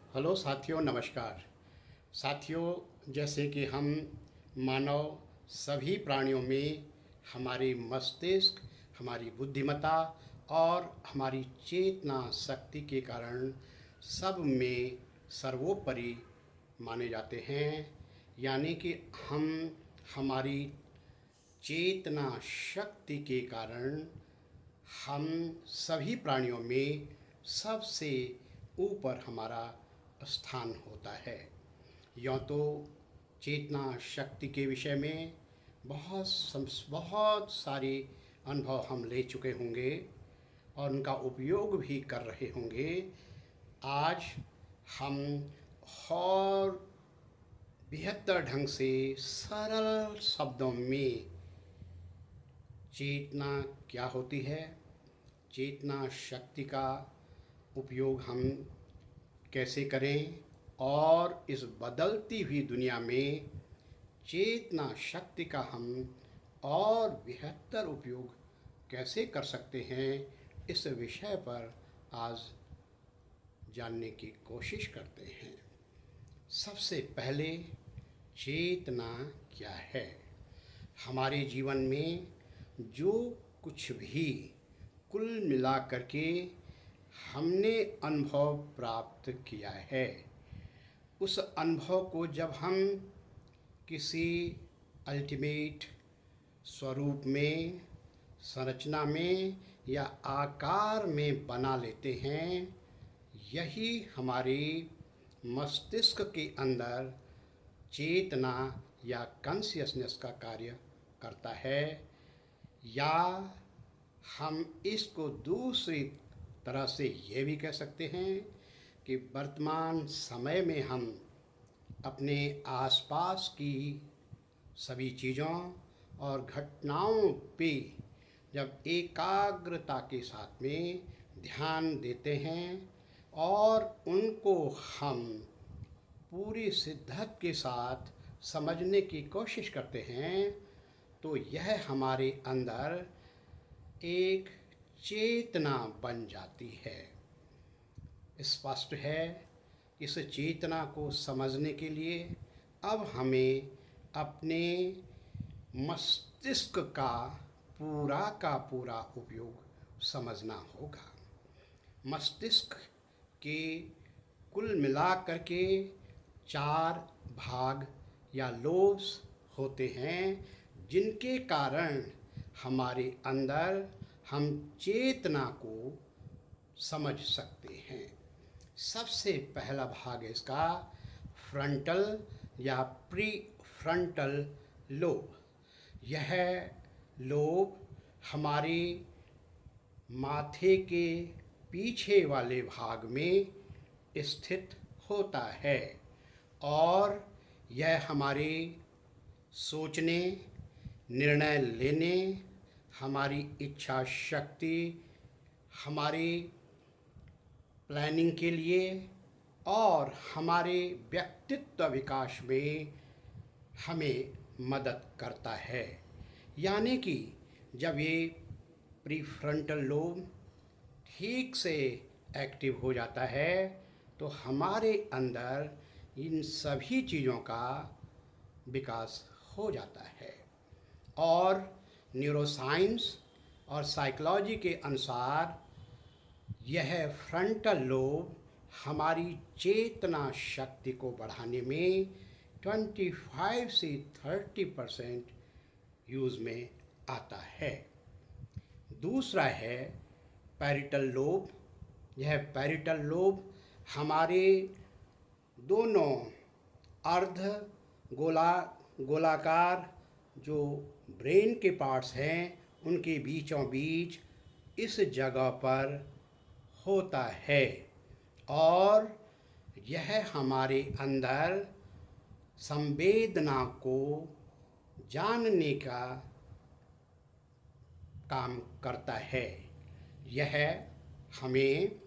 Hello साथियों, नमस्कार। साथियों, जैसे कि हम मानव सभी प्राणियों में हमारे मस्तिष्क, हमारी बुद्धिमत्ता और हमारी चेतना शक्ति के कारण सब में सर्वोपरि माने जाते हैं। यानी कि हम हमारी चेतना शक्ति के कारण हम सभी प्राणियों में सबसे ऊपर हमारा स्थान होता है। यूँ तो चेतना शक्ति के विषय में बहुत सारे अनुभव हम ले चुके होंगे और उनका उपयोग भी कर रहे होंगे। आज हम और बेहतर ढंग से सरल शब्दों में चेतना क्या होती है, चेतना शक्ति का उपयोग हम कैसे करें और इस बदलती हुई दुनिया में चेतना शक्ति का हम और बेहतर उपयोग कैसे कर सकते हैं, इस विषय पर आज जानने की कोशिश करते हैं। सबसे पहले चेतना क्या है? हमारे जीवन में जो कुछ भी कुल मिला करके हमने अनुभव प्राप्त किया है, उस अनुभव को जब हम किसी अल्टीमेट स्वरूप में, संरचना में या आकार में बना लेते हैं, यही हमारे मस्तिष्क के अंदर चेतना या कॉन्शियसनेस का कार्य करता है। या हम इसको दूसरी तरह से ये भी कह सकते हैं कि वर्तमान समय में हम अपने आसपास की सभी चीज़ों और घटनाओं पे जब एकाग्रता के साथ में ध्यान देते हैं और उनको हम पूरी शिद्दत के साथ समझने की कोशिश करते हैं, तो यह हमारे अंदर एक चेतना बन जाती है। स्पष्ट है, इस चेतना को समझने के लिए अब हमें अपने मस्तिष्क का पूरा उपयोग समझना होगा। मस्तिष्क के कुल मिलाकर के 4 भाग या लोब्स होते हैं, जिनके कारण हमारे अंदर हम चेतना को समझ सकते हैं। सबसे पहला भाग है इसका फ्रंटल या प्री फ्रंटल लोब। यह लोब हमारे माथे के पीछे वाले भाग में स्थित होता है और यह हमारे सोचने, निर्णय लेने, हमारी इच्छा शक्ति, हमारी प्लानिंग के लिए और हमारे व्यक्तित्व विकास में हमें मदद करता है। यानी कि जब ये प्रीफ्रंटल लोब ठीक से एक्टिव हो जाता है तो हमारे अंदर इन सभी चीज़ों का विकास हो जाता है। और न्यूरोसाइंस और साइकोलॉजी के अनुसार यह फ्रंटल लोब हमारी चेतना शक्ति को बढ़ाने में 25 से 30% यूज़ में आता है। दूसरा है पैरिटल लोब। यह पैरिटल लोब हमारे दोनों अर्ध गोलाकार जो ब्रेन के पार्ट्स हैं, उनके बीचों बीच इस जगह पर होता है और यह हमारे अंदर संवेदना को जानने का काम करता है। यह हमें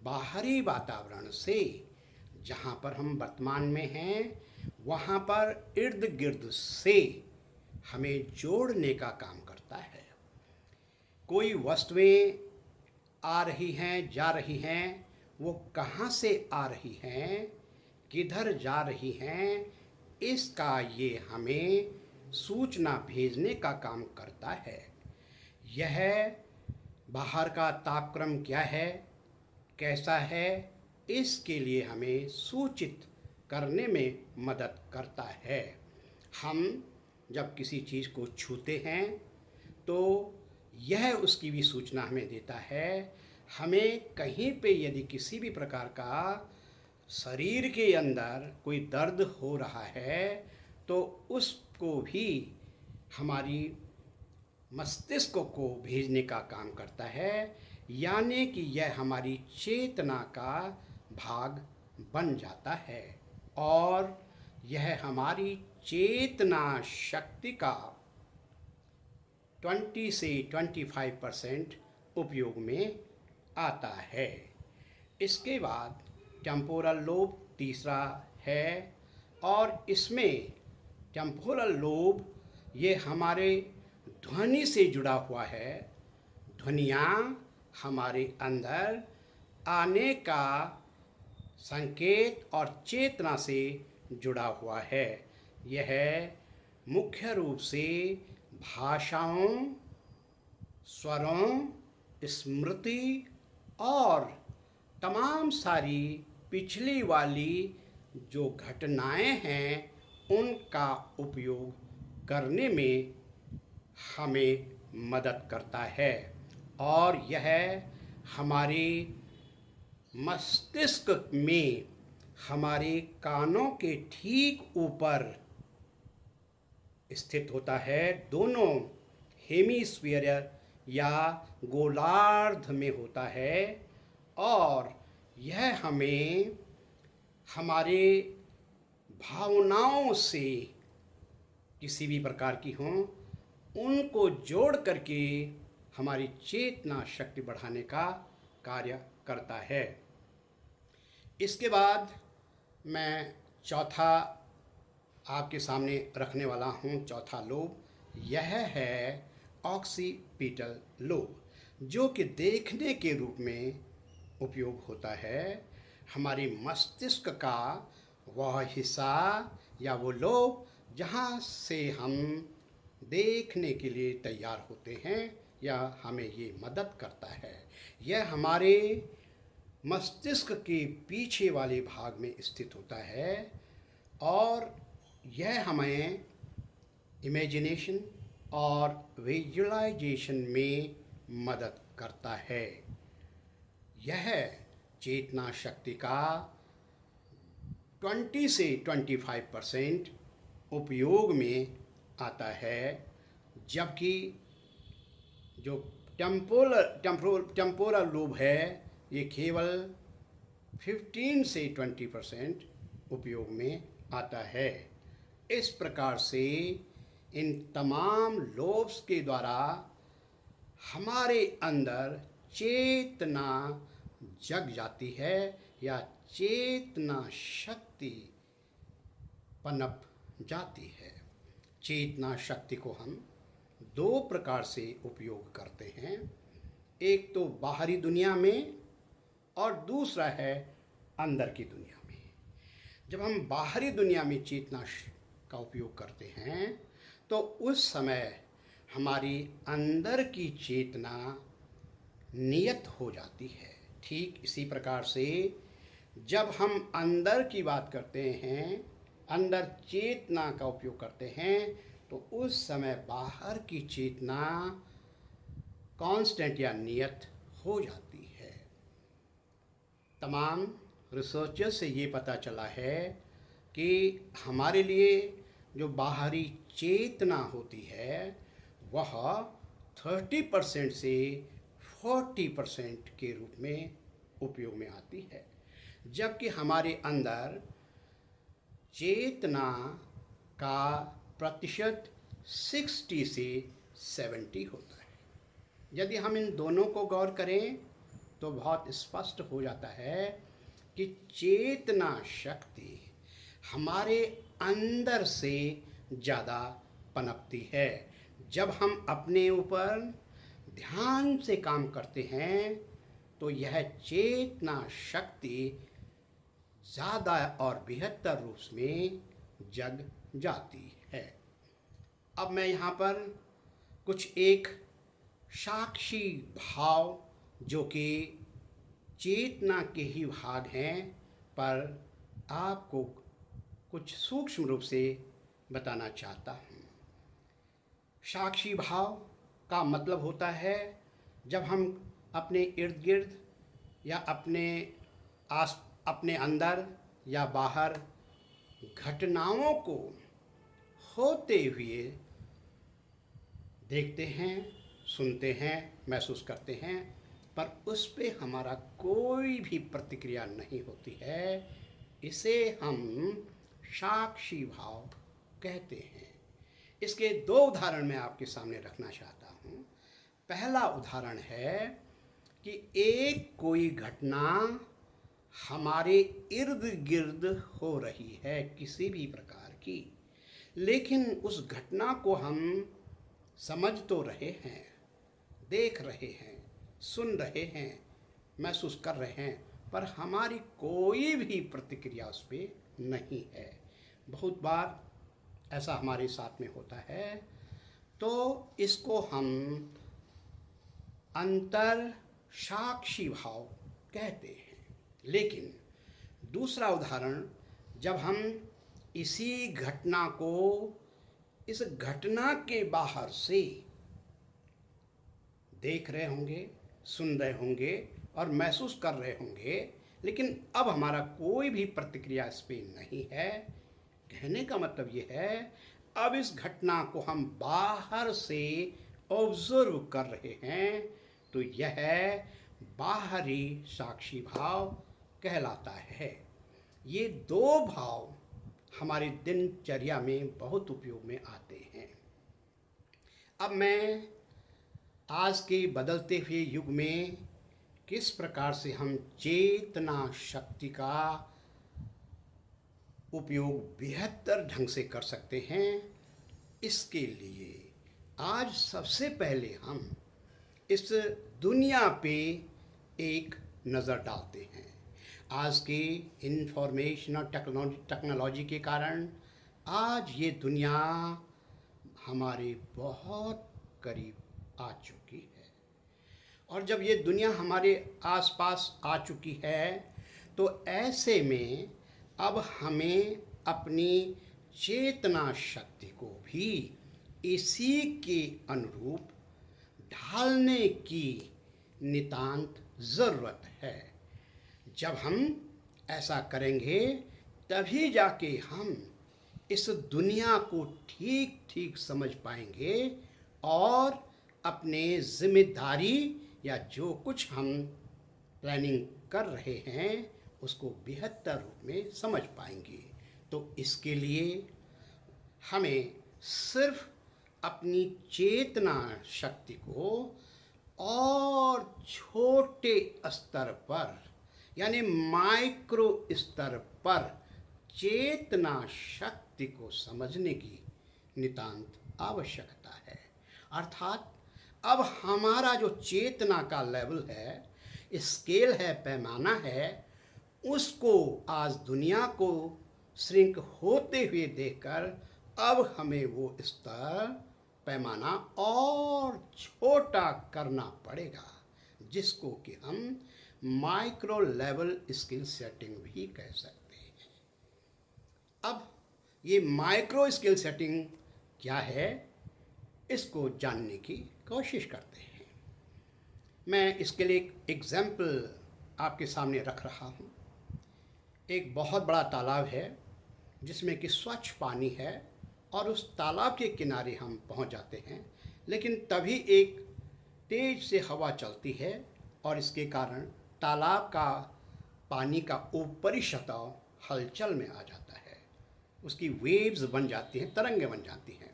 बाहरी वातावरण से, जहाँ पर हम वर्तमान में हैं, वहाँ पर इर्द गिर्द से हमें जोड़ने का काम करता है। कोई वस्तुएं आ रही हैं, जा रही हैं, वो कहाँ से आ रही हैं, किधर जा रही हैं, इसका ये हमें सूचना भेजने का काम करता है। यह बाहर का तापक्रम क्या है, कैसा है, इसके लिए हमें सूचित करने में मदद करता है। हम जब किसी चीज़ को छूते हैं तो यह उसकी भी सूचना हमें देता है। हमें कहीं पे यदि किसी भी प्रकार का शरीर के अंदर कोई दर्द हो रहा है तो उसको भी हमारी मस्तिष्क को भेजने का काम करता है, यानी कि यह हमारी चेतना का भाग बन जाता है और यह हमारी चेतना शक्ति का 20 से 25% उपयोग में आता है। इसके बाद टेम्पोरल लोब तीसरा है और इसमें टेम्पोरल लोब ये हमारे ध्वनि से जुड़ा हुआ है। ध्वनियाँ हमारे अंदर आने का संकेत और चेतना से जुड़ा हुआ है। यह मुख्य रूप से भाषाओं, स्वरों, स्मृति और तमाम सारी पिछली वाली जो घटनाएं हैं उनका उपयोग करने में हमें मदद करता है और यह हमारे मस्तिष्क में हमारे कानों के ठीक ऊपर स्थित होता है। दोनों हेमिस्फीयर या गोलार्ध में होता है और यह हमें हमारे भावनाओं से किसी भी प्रकार की हों उनको जोड़ करके हमारी चेतना शक्ति बढ़ाने का कार्य करता है। इसके बाद मैं चौथा आपके सामने रखने वाला हूँ। चौथा लोब यह है ऑक्सीपिटल लोब, जो कि देखने के रूप में उपयोग होता है। हमारे मस्तिष्क का वह हिस्सा या वो लोब जहाँ से हम देखने के लिए तैयार होते हैं या हमें ये मदद करता है। यह हमारे मस्तिष्क के पीछे वाले भाग में स्थित होता है और यह हमें इमेजिनेशन और विजुअलाइजेशन में मदद करता है। यह चेतना शक्ति का 20 से 25% उपयोग में आता है, जबकि जो टेम्पोरल लोब है ये केवल 15 से 20% उपयोग में आता है। इस प्रकार से इन तमाम लोब्स के द्वारा हमारे अंदर चेतना जग जाती है या चेतना शक्ति पनप जाती है। चेतना शक्ति को हम दो प्रकार से उपयोग करते हैं, एक तो बाहरी दुनिया में और दूसरा है अंदर की दुनिया में। जब हम बाहरी दुनिया में चेतना का उपयोग करते हैं तो उस समय हमारी अंदर की चेतना नियत हो जाती है। ठीक इसी प्रकार से जब हम अंदर की बात करते हैं, अंदर चेतना का उपयोग करते हैं, तो उस समय बाहर की चेतना कांस्टेंट या नियत हो जाती है। तमाम रिसर्चर्स से ये पता चला है कि हमारे लिए जो बाहरी चेतना होती है वह 30% से 40% के रूप में उपयोग में आती है, जबकि हमारे अंदर चेतना का प्रतिशत 60 से 70 होता है। यदि हम इन दोनों को गौर करें तो बहुत स्पष्ट हो जाता है कि चेतना शक्ति हमारे अंदर से ज़्यादा पनपती है। जब हम अपने ऊपर ध्यान से काम करते हैं तो यह चेतना शक्ति ज़्यादा और बेहतर रूप में जग जाती है। अब मैं यहाँ पर कुछ एक साक्षी भाव जो कि चेतना के ही भाग हैं पर आपको कुछ सूक्ष्म रूप से बताना चाहता हूँ। साक्षी भाव का मतलब होता है जब हम अपने इर्द गिर्द या अपने अंदर या बाहर घटनाओं को होते हुए देखते हैं, सुनते हैं, महसूस करते हैं, पर उस पे हमारा कोई भी प्रतिक्रिया नहीं होती है। इसे हम साक्षी भाव कहते हैं। इसके दो उदाहरण मैं आपके सामने रखना चाहता हूँ। पहला उदाहरण है कि एक कोई घटना हमारे इर्द गिर्द हो रही है किसी भी प्रकार की, लेकिन उस घटना को हम समझ तो रहे हैं, देख रहे हैं, सुन रहे हैं, महसूस कर रहे हैं, पर हमारी कोई भी प्रतिक्रिया उस पर नहीं है। बहुत बार ऐसा हमारे साथ में होता है। तो इसको हम अंतर साक्षी भाव कहते हैं। लेकिन दूसरा उदाहरण, जब हम इसी घटना को इस घटना के बाहर से देख रहे होंगे, सुन रहे होंगे और महसूस कर रहे होंगे, लेकिन अब हमारा कोई भी प्रतिक्रिया इस पर नहीं है। कहने का मतलब ये है, अब इस घटना को हम बाहर से ऑब्जर्व कर रहे हैं, तो यह बाहरी साक्षी भाव कहलाता है। ये दो भाव हमारी दिनचर्या में बहुत उपयोग में आते हैं। अब मैं आज के बदलते हुए युग में किस प्रकार से हम चेतना शक्ति का उपयोग बेहतर ढंग से कर सकते हैं, इसके लिए आज सबसे पहले हम इस दुनिया पे एक नज़र डालते हैं। आज की इंफॉर्मेशन और टेक्नोलॉजी के कारण आज ये दुनिया हमारे बहुत करीब आ चुकी है। और जब ये दुनिया हमारे आसपास आ चुकी है, तो ऐसे में अब हमें अपनी चेतना शक्ति को भी इसी के अनुरूप ढालने की नितांत ज़रूरत है। जब हम ऐसा करेंगे तभी जाके हम इस दुनिया को ठीक ठीक समझ पाएंगे और अपने जिम्मेदारी या जो कुछ हम प्लानिंग कर रहे हैं उसको बेहतर रूप में समझ पाएंगे। तो इसके लिए हमें सिर्फ अपनी चेतना शक्ति को और छोटे स्तर पर यानी माइक्रो स्तर पर चेतना शक्ति को समझने की नितांत आवश्यकता है। अर्थात अब हमारा जो चेतना का लेवल है, स्केल है, पैमाना है, उसको आज दुनिया को श्रिंक होते हुए देखकर अब हमें वो स्तर, पैमाना और छोटा करना पड़ेगा, जिसको कि हम माइक्रो लेवल स्किल सेटिंग भी कह सकते हैं। अब ये माइक्रो स्किल सेटिंग क्या है, इसको जानने की कोशिश करते हैं। मैं इसके लिए एक एग्जाम्पल आपके सामने रख रहा हूँ। एक बहुत बड़ा तालाब है जिसमें कि स्वच्छ पानी है और उस तालाब के किनारे हम पहुँच जाते हैं, लेकिन तभी एक तेज से हवा चलती है और इसके कारण तालाब का पानी का ऊपरी सतह हलचल में आ जाता है। उसकी वेव्स बन जाती हैं, तरंगें बन जाती हैं।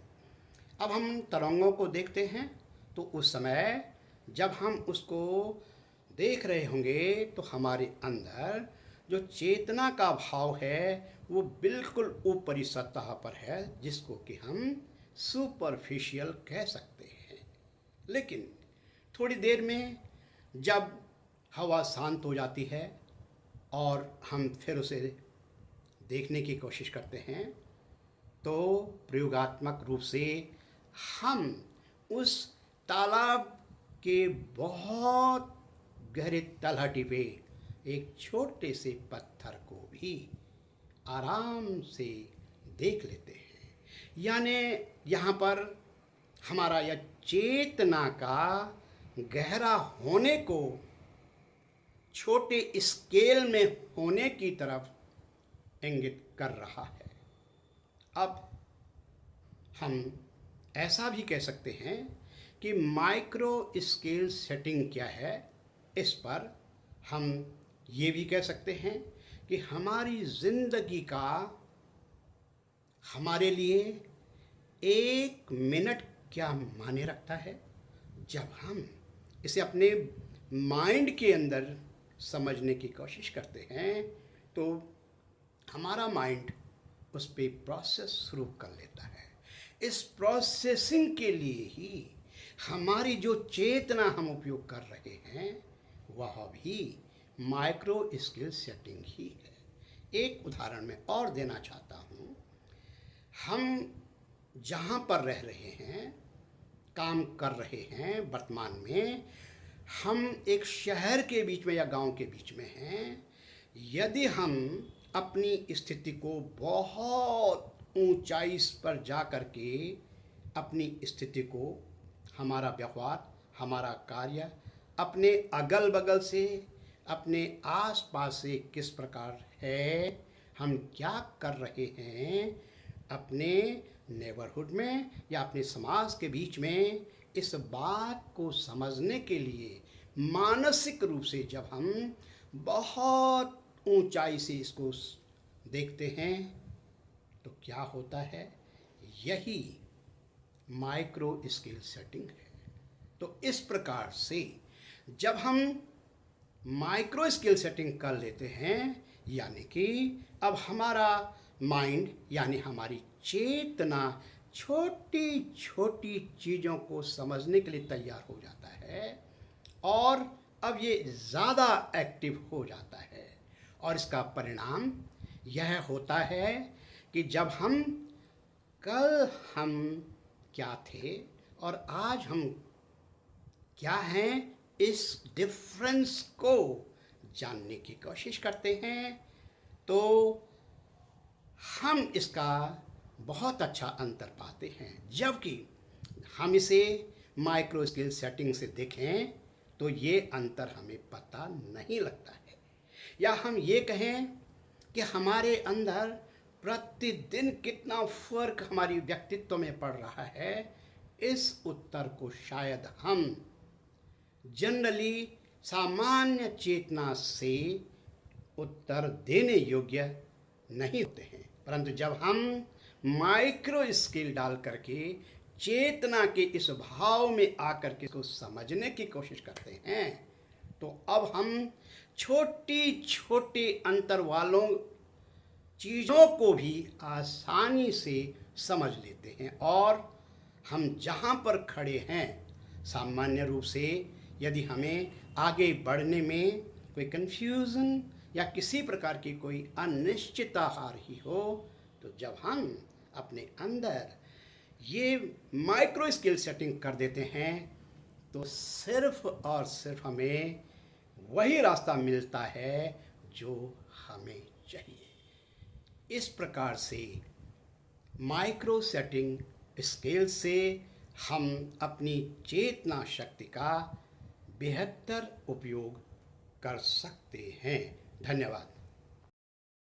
अब हम तरंगों को देखते हैं तो उस समय जब हम उसको देख रहे होंगे तो हमारे अंदर जो चेतना का भाव है वो बिल्कुल ऊपरी सतह पर है, जिसको कि हम सुपरफिशियल कह सकते हैं। लेकिन थोड़ी देर में जब हवा शांत हो जाती है और हम फिर उसे देखने की कोशिश करते हैं, तो प्रयोगात्मक रूप से हम उस तालाब के बहुत गहरे तलहटी पे एक छोटे से पत्थर को भी आराम से देख लेते हैं। यानी यहाँ पर हमारा यह चेतना का गहरा होने को छोटे स्केल में होने की तरफ इंगित कर रहा है। अब हम ऐसा भी कह सकते हैं कि माइक्रो स्केल सेटिंग क्या है, इस पर हम ये भी कह सकते हैं कि हमारी ज़िंदगी का हमारे लिए 1 मिनट क्या मायने रखता है। जब हम इसे अपने माइंड के अंदर समझने की कोशिश करते हैं तो हमारा माइंड उस पर प्रोसेस शुरू कर लेता है। इस प्रोसेसिंग के लिए ही हमारी जो चेतना हम उपयोग कर रहे हैं वह भी माइक्रो स्केल सेटिंग ही है। एक उदाहरण मैं और देना चाहता हूँ। हम जहाँ पर रह रहे हैं, काम कर रहे हैं, वर्तमान में हम एक शहर के बीच में या गांव के बीच में हैं। यदि हम अपनी स्थिति को बहुत ऊंचाई पर जा कर के अपनी स्थिति को, हमारा व्यवहार, हमारा कार्य, अपने अगल बगल से, अपने आस पास से किस प्रकार है, हम क्या कर रहे हैं अपने नेबरहुड में या अपने समाज के बीच में, इस बात को समझने के लिए मानसिक रूप से जब हम बहुत ऊंचाई से इसको देखते हैं तो क्या होता है, यही माइक्रो स्केल सेटिंग है। तो इस प्रकार से जब हम माइक्रो स्केल सेटिंग कर लेते हैं, यानी कि अब हमारा माइंड यानी हमारी चेतना छोटी छोटी चीज़ों को समझने के लिए तैयार हो जाता है और अब ये ज़्यादा एक्टिव हो जाता है। और इसका परिणाम यह होता है कि जब कल हम क्या थे और आज हम क्या हैं, इस डिफरेंस को जानने की कोशिश करते हैं तो हम इसका बहुत अच्छा अंतर पाते हैं। जबकि हम इसे माइक्रो स्केल सेटिंग से देखें तो ये अंतर हमें पता नहीं लगता है। या हम ये कहें कि हमारे अंदर प्रतिदिन कितना फर्क हमारी व्यक्तित्व में पड़ रहा है, इस उत्तर को शायद हम जनरली सामान्य चेतना से उत्तर देने योग्य नहीं होते हैं। परंतु जब हम माइक्रो स्केल डाल करके चेतना के इस भाव में आकर के इसको समझने की कोशिश करते हैं तो अब हम छोटी छोटी अंतर वालों चीज़ों को भी आसानी से समझ लेते हैं और हम जहाँ पर खड़े हैं, सामान्य रूप से यदि हमें आगे बढ़ने में कोई कन्फ्यूज़न या किसी प्रकार की कोई अनिश्चितता आ रही हो, तो जब हम अपने अंदर ये माइक्रो स्केल सेटिंग कर देते हैं तो सिर्फ और सिर्फ हमें वही रास्ता मिलता है जो हमें चाहिए। इस प्रकार से माइक्रो सेटिंग स्केल से हम अपनी चेतना शक्ति का बेहतर उपयोग कर सकते हैं। धन्यवाद।